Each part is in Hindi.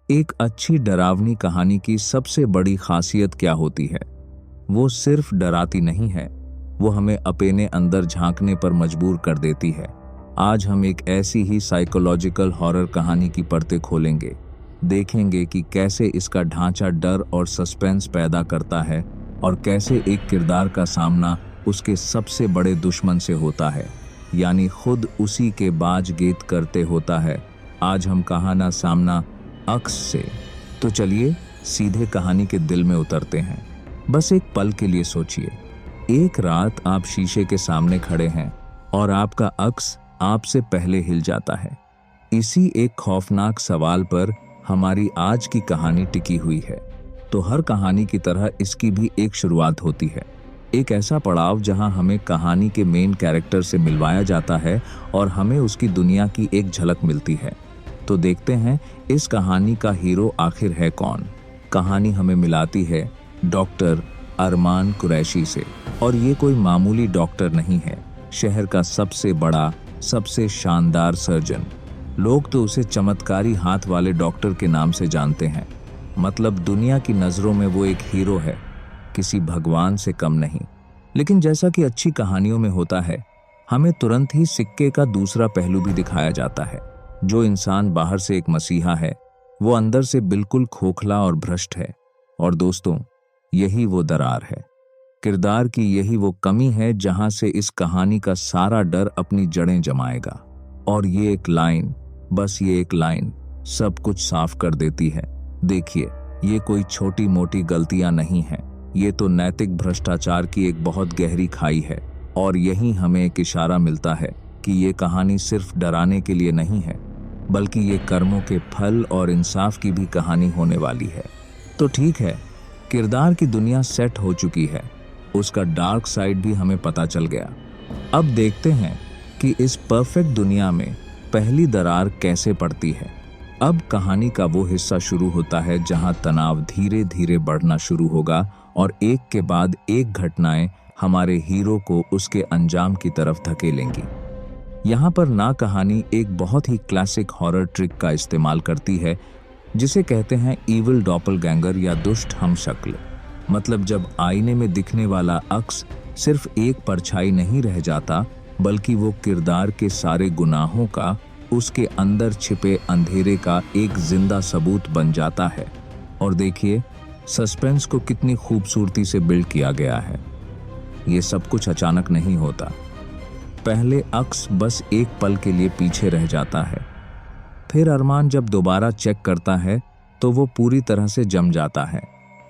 एक अच्छी डरावनी कहानी की सबसे बड़ी खासियत क्या होती है? वो सिर्फ डराती नहीं है, वो हमें अपने अंदर झांकने पर मजबूर कर देती है। आज हम एक ऐसी ही साइकोलॉजिकल हॉरर कहानी की परतें खोलेंगे। देखेंगे कि कैसे इसका ढांचा डर और सस्पेंस पैदा करता है और कैसे एक किरदार का सामना उसके सबसे बड़े दुश्मन से होता है, यानी खुद उसी के बाज गेत करते होता है। आज हम कहाना सामना अक्स से। तो चलिए सीधे कहानी के दिल में उतरते हैं। बस एक पल के लिए सोचिए, एक रात आप शीशे के सामने खड़े हैं और आपका अक्स आपसे पहले हिल जाता है। इसी एक खौफनाक सवाल पर हमारी आज की कहानी टिकी हुई है। तो हर कहानी की तरह इसकी भी एक शुरुआत होती है, एक ऐसा पड़ाव जहां हमें कहानी के मेन कैरेक्टर से मिलवाया जाता है और हमें उसकी दुनिया की एक झलक मिलती है। तो देखते हैं इस कहानी का हीरो आखिर है कौन। कहानी हमें मिलाती है डॉक्टर अरमान कुरैशी से, और ये कोई मामूली डॉक्टर नहीं है, शहर का सबसे बड़ा, सबसे शानदार सर्जन। लोग तो उसे चमत्कारी हाथ वाले डॉक्टर के नाम से जानते हैं। मतलब दुनिया की नज़रों में वो एक हीरो है, किसी भगवान से कम नहीं। लेकिन जैसा कि अच्छी कहानियों में होता है, हमें तुरंत ही सिक्के का दूसरा पहलू भी दिखाया जाता है। जो इंसान बाहर से एक मसीहा है, वो अंदर से बिल्कुल खोखला और भ्रष्ट है। और दोस्तों, यही वो दरार है, किरदार की यही वो कमी है जहां से इस कहानी का सारा डर अपनी जड़ें जमाएगा। और ये एक लाइन, बस ये एक लाइन सब कुछ साफ कर देती है। देखिए, ये कोई छोटी मोटी गलतियां नहीं हैं, ये तो नैतिक भ्रष्टाचार की एक बहुत गहरी खाई है। और यही हमें एक इशारा मिलता है कि ये कहानी सिर्फ डराने के लिए नहीं है, बल्कि ये कर्मों के फल और इंसाफ की भी कहानी होने वाली है। तो ठीक है, किरदार की दुनिया सेट हो चुकी है, उसका डार्क साइड भी हमें पता चल गया। अब देखते हैं कि इस परफेक्ट दुनिया में पहली दरार कैसे पड़ती है। अब कहानी का वो हिस्सा शुरू होता है जहां तनाव धीरे धीरे बढ़ना शुरू होगा और एक के बाद एक घटनाएं हमारे हीरो को उसके अंजाम की तरफ धकेलेंगी। यहाँ पर ना कहानी एक बहुत ही क्लासिक हॉरर ट्रिक का इस्तेमाल करती है, जिसे कहते हैं इविल डॉपलगैंगर या दुष्ट हमशक्ल। मतलब जब आईने में दिखने वाला अक्स सिर्फ एक परछाई नहीं रह जाता, बल्कि वो किरदार के सारे गुनाहों का, उसके अंदर छिपे अंधेरे का एक जिंदा सबूत बन जाता है। और देखिए, सस्पेंस को कितनी खूबसूरती से बिल्ड किया गया है। ये सब कुछ अचानक नहीं होता। पहले अक्स बस एक पल के लिए पीछे रह जाता है, फिर अरमान जब दोबारा चेक करता है तो वो पूरी तरह से जम जाता है।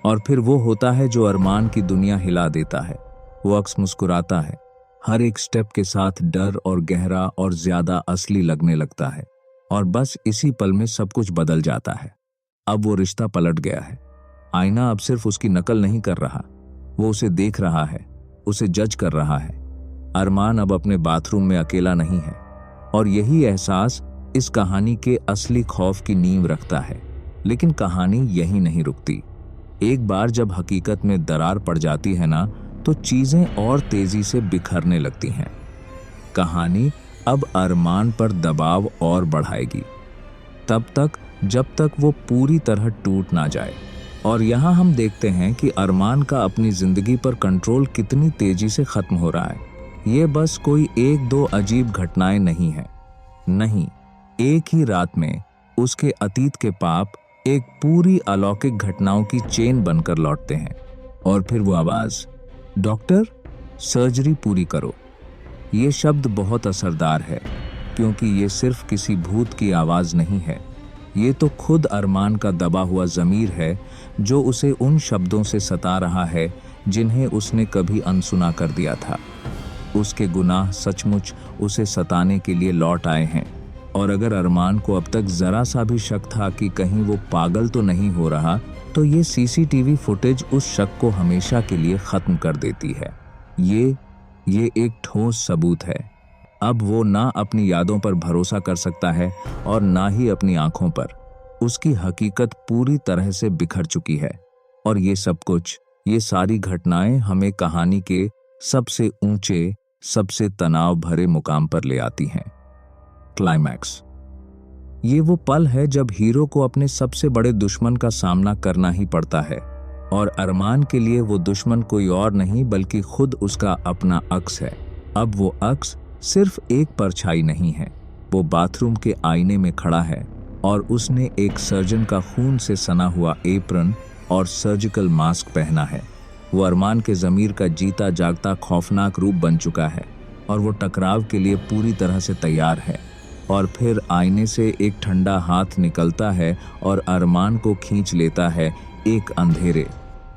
और फिर वो होता है जो अरमान की दुनिया हिला देता है। वो अक्स मुस्कुराता है, हर एक स्टेप के साथ डर और गहरा और ज्यादा असली लगने लगता है। और बस इसी पल में सब कुछ बदल जाता है। अब वो रिश्ता पलट गया है। आईना अब सिर्फ उसकी नकल नहीं कर रहा, वो उसे देख रहा है, उसे जज कर रहा है। अरमान अब अपने बाथरूम में अकेला नहीं है। और यही एहसास इस कहानी के असली खौफ की नींव रखता है। लेकिन कहानी यही नहीं रुकती। एक बार जब हकीकत में दरार पड़ जाती है ना, तो चीजें और तेजी से बिखरने लगती हैं। कहानी अब अरमान पर दबाव और बढ़ाएगी, तब तक जब तक वो पूरी तरह टूट ना जाए। और यहाँ हम देखते हैं कि अरमान का अपनी जिंदगी पर कंट्रोल कितनी तेजी से खत्म हो रहा है। ये बस कोई एक दो अजीब घटनाएं नहीं है, नहीं, एक ही रात में उसके अतीत के पाप एक पूरी अलौकिक घटनाओं की चेन बनकर लौटते हैं। और फिर वो आवाज, डॉक्टर सर्जरी पूरी करो। ये शब्द बहुत असरदार है, क्योंकि ये सिर्फ किसी भूत की आवाज नहीं है, ये तो खुद अरमान का दबा हुआ ज़मीर है, जो उसे उन शब्दों से सता रहा है जिन्हें उसने कभी अनसुना कर दिया था। उसके गुनाह सचमुच उसे सताने के लिए लौट आए हैं। और अगर अरमान को अब तक जरा सा भी शक था कि कहीं वो पागल तो नहीं हो रहा, तो ये सीसीटीवी फुटेज उस शक को हमेशा के लिए खत्म कर देती है। ये एक ठोस सबूत है। अब वो ना अपनी यादों पर भरोसा कर सकता है और ना ही अपनी आंखों पर। उसकी हकीकत पूरी तरह से बिखर चुकी है। और ये सब कुछ, ये सारी घटनाएं हमें कहानी के सबसे ऊंचे, सबसे तनाव भरे मुकाम पर ले आती हैं, क्लाइमैक्स। ये वो पल है जब हीरो को अपने सबसे बड़े दुश्मन का सामना करना ही पड़ता है, और अरमान के लिए वो दुश्मन कोई और नहीं बल्कि खुद उसका अपना अक्स है। अब वो अक्स सिर्फ एक परछाई नहीं है, वो बाथरूम के आईने में खड़ा है और उसने एक सर्जन का खून से सना हुआ एप्रन और सर्जिकल मास्क पहना है। वो अरमान के ज़मीर का जीता जागता खौफनाक रूप बन चुका है और वो टकराव के लिए पूरी तरह से तैयार है। और फिर आईने से एक ठंडा हाथ निकलता है और अरमान को खींच लेता है एक अंधेरे,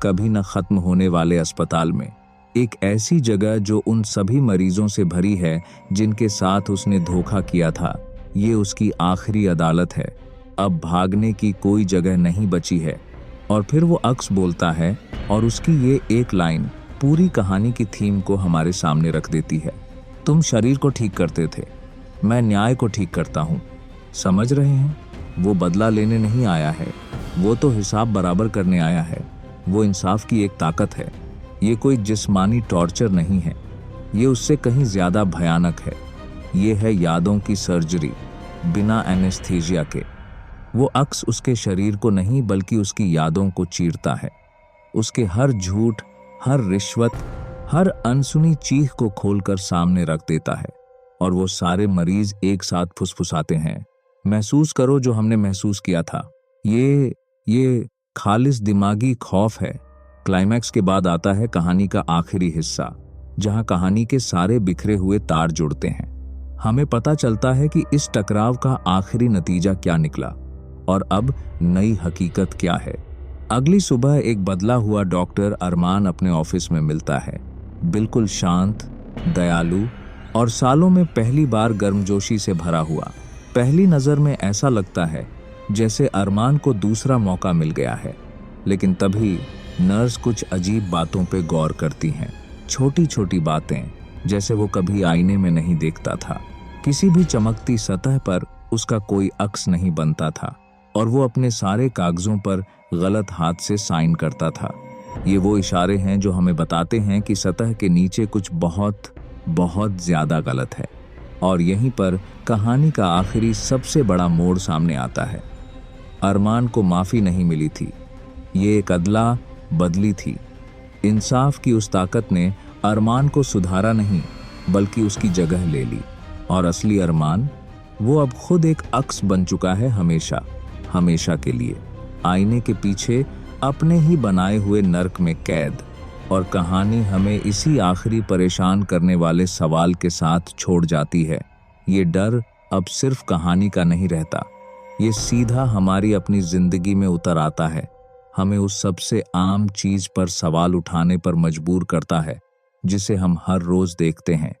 कभी न खत्म होने वाले अस्पताल में, एक ऐसी जगह जो उन सभी मरीजों से भरी है जिनके साथ उसने धोखा किया था। ये उसकी आखिरी अदालत है, अब भागने की कोई जगह नहीं बची है। और फिर वो अक्स बोलता है और उसकी ये एक लाइन पूरी कहानी की थीम को हमारे सामने रख देती है। तुम शरीर को ठीक करते थे, मैं न्याय को ठीक करता हूँ। समझ रहे हैं? वो बदला लेने नहीं आया है, वो तो हिसाब बराबर करने आया है। वो इंसाफ की एक ताकत है। ये कोई जिस्मानी टॉर्चर नहीं है, ये उससे कहीं ज्यादा भयानक है। ये है यादों की सर्जरी, बिना एनेस्थीसिया के। वो अक्स उसके शरीर को नहीं बल्कि उसकी यादों को चीरता है, उसके हर झूठ, हर रिश्वत, हर अनसुनी चीख को खोलकर सामने रख देता है। और वो सारे मरीज एक साथ फुसफुसाते हैं, महसूस करो जो हमने महसूस किया था। ये खालिस दिमागी खौफ है। क्लाइमैक्स के बाद आता है कहानी का आखिरी हिस्सा, जहां कहानी के सारे बिखरे हुए तार जुड़ते हैं। हमें पता चलता है कि इस टकराव का आखिरी नतीजा क्या निकला और अब नई हकीकत क्या है। अगली सुबह एक बदला हुआ डॉक्टर अरमान अपने ऑफिस में मिलता है, बिल्कुल शांत, दयालु और सालों में पहली बार गर्मजोशी से भरा हुआ। पहली नज़र में ऐसा लगता है जैसे अरमान को दूसरा मौका मिल गया है। लेकिन तभी नर्स कुछ अजीब बातों पे गौर करती हैं, छोटी छोटी बातें, जैसे वो कभी आईने में नहीं देखता था। किसी भी चमकती सतह पर उसका कोई अक्स नहीं बनता था और वो अपने सारे कागजों पर गलत हाथ से साइन करता था। ये वो इशारे हैं जो हमें बताते हैं कि सतह के नीचे कुछ बहुत बहुत ज्यादा गलत है। और यहीं पर कहानी का आखिरी सबसे बड़ा मोड़ सामने आता है। अरमान को माफी नहीं मिली थी, ये एक अदला बदली थी। इंसाफ की उस ताकत ने अरमान को सुधारा नहीं बल्कि उसकी जगह ले ली। और असली अरमान, वो अब खुद एक अक्स बन चुका है, हमेशा हमेशा के लिए, आईने के पीछे अपने ही बनाए हुए नर्क में कैद। और कहानी हमें इसी आखिरी परेशान करने वाले सवाल के साथ छोड़ जाती है। ये डर अब सिर्फ कहानी का नहीं रहता, ये सीधा हमारी अपनी जिंदगी में उतर आता है। हमें उस सबसे आम चीज पर सवाल उठाने पर मजबूर करता है जिसे हम हर रोज देखते हैं।